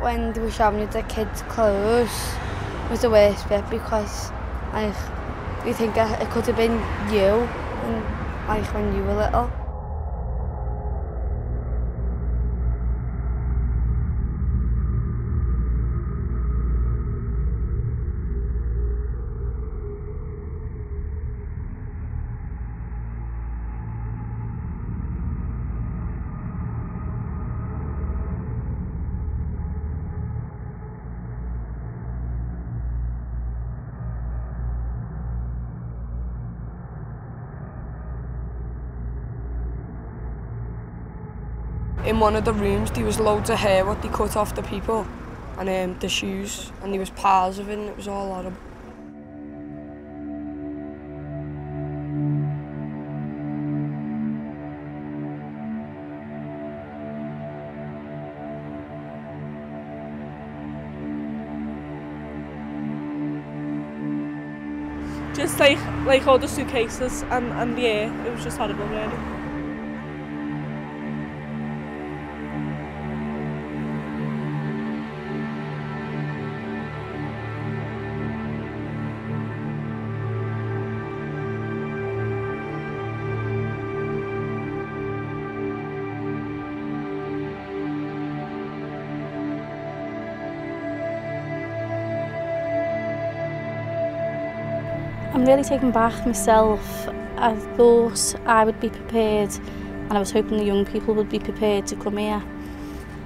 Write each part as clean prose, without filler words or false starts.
when they were showing you the kids' clothes was the worst bit, because like you think it could have been you, and like when you were little. In one of the rooms there was loads of hair what they cut off the people, and the shoes, and there was piles of it, and it was all horrible. Just like all the suitcases and the air, it was just horrible really. I'm really taken back myself. I thought I would be prepared, and I was hoping the young people would be prepared to come here.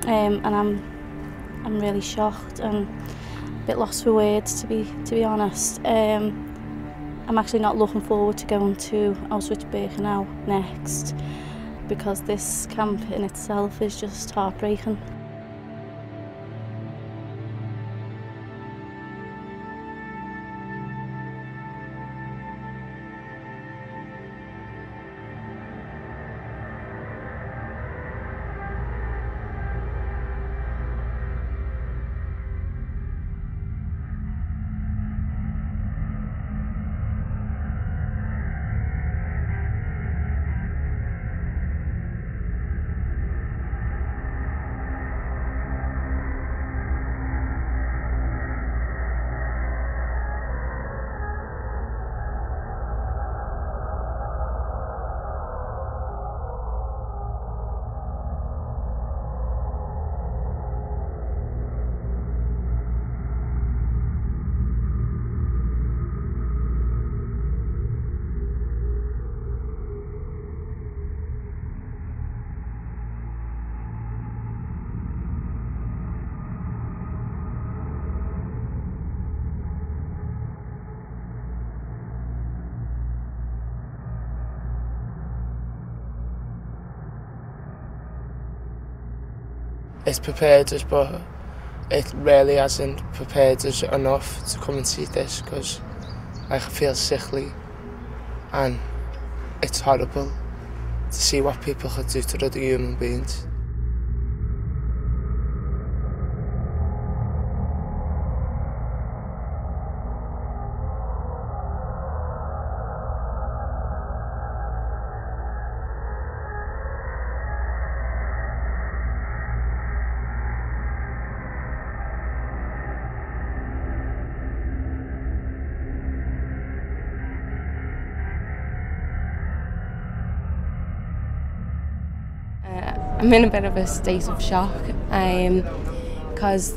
And I'm really shocked and a bit lost for words, to be honest. I'm actually not looking forward to going to Auschwitz-Birkenau next, because this camp in itself is just heartbreaking. It's prepared us, but it really hasn't prepared us enough to come and see this, because I feel sickly and it's horrible to see what people could do to other human beings. I'm in a bit of a state of shock because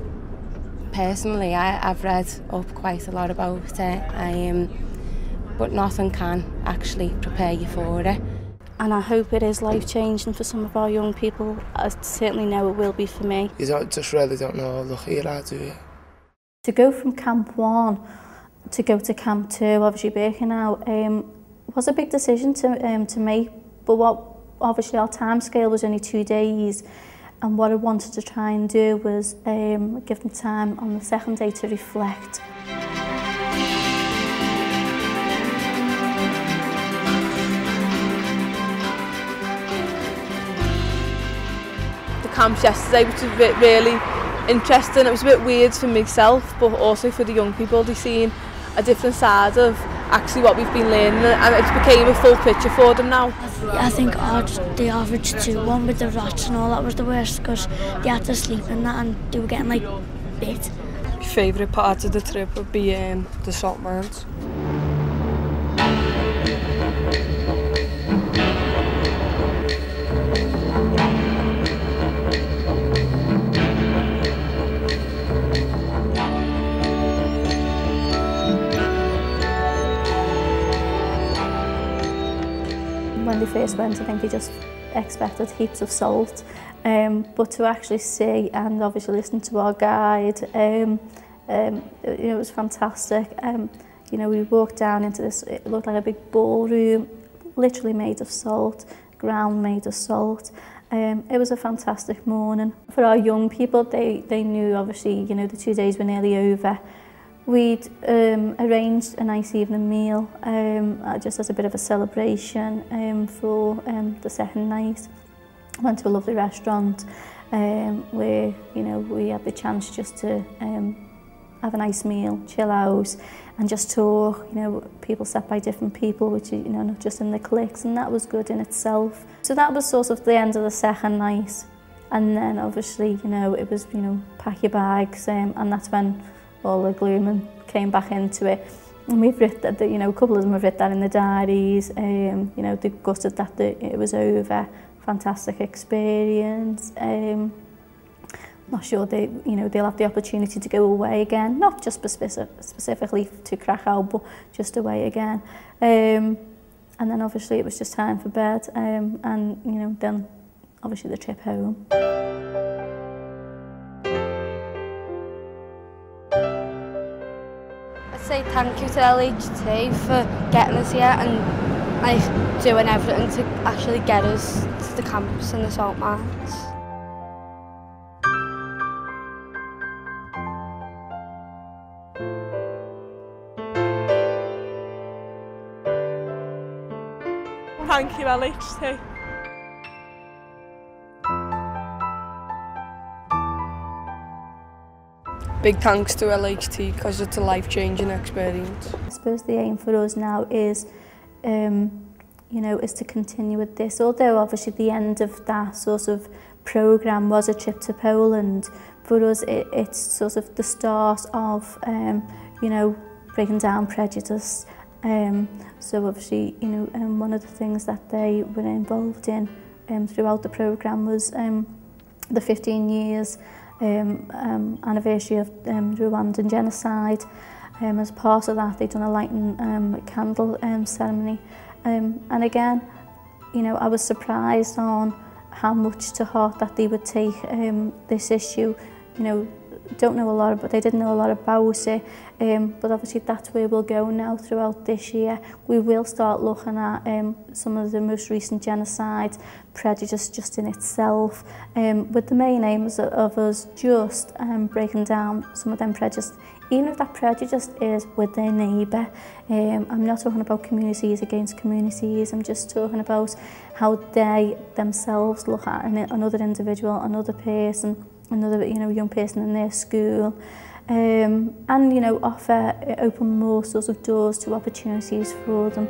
personally I've read up quite a lot about it, but nothing can actually prepare you for it. And I hope it is life-changing for some of our young people. I certainly know it will be for me. You really don't know how lucky you are, do you? To go from Camp 1 to go to Camp 2, obviously Birkenau, was a big decision to make, but obviously our time scale was only 2 days, and what I wanted to try and do was give them time on the second day to reflect. The camps yesterday, which was really interesting. It was a bit weird for myself, but also for the young people. They've seen a different side of actually what we've been learning, and it became a full picture for them now. I think the average 2-1 with the rats and all that was the worst because they had to sleep in that and they were getting like bit. My favourite part of the trip would be the salt mines. When they first went, I think they just expected heaps of salt, but to actually see and obviously listen to our guide, it was fantastic. We walked down into this, it looked like a big ballroom, literally made of salt, ground made of salt. It was a fantastic morning. For our young people, they knew obviously, the 2 days were nearly over. We'd arranged a nice evening meal just as a bit of a celebration for the second night. Went to a lovely restaurant where we had the chance just to have a nice meal, chill out and just talk. People sat by different people, which is not just in the cliques, and that was good in itself. So that was sort of the end of the second night, and then obviously it was pack your bags, and that's when all the gloom came back into it. And we've written that, a couple of them have written that in the diaries, they gutted that it was over. Fantastic experience. Not sure they'll have the opportunity to go away again, not just specifically to Krakow, but just away again. And then obviously it was just time for bed, and then obviously the trip home. Say thank you to LHT for getting us here and doing everything to actually get us to the camps and the salt mines. Thank you, LHT. Big thanks to LHT because it's a life-changing experience. I suppose the aim for us now is, is to continue with this. Although obviously the end of that sort of programme was a trip to Poland, for us it's sort of the start of, breaking down prejudice. So obviously, one of the things that they were involved in throughout the programme was the 15 years anniversary of Rwandan genocide. As part of that, they'd done a lighting candle ceremony. And again, I was surprised on how much to heart that they would take this issue. Don't know a lot about, they didn't know a lot about it, but obviously that's where we'll go now throughout this year. We will start looking at some of the most recent genocides, prejudice just in itself, with the main aims of us just breaking down some of them prejudice, even if that prejudice is with their neighbour. I'm not talking about communities against communities, I'm just talking about how they themselves look at another individual, another person, another young person in their school, and offer, open more sorts of doors to opportunities for them.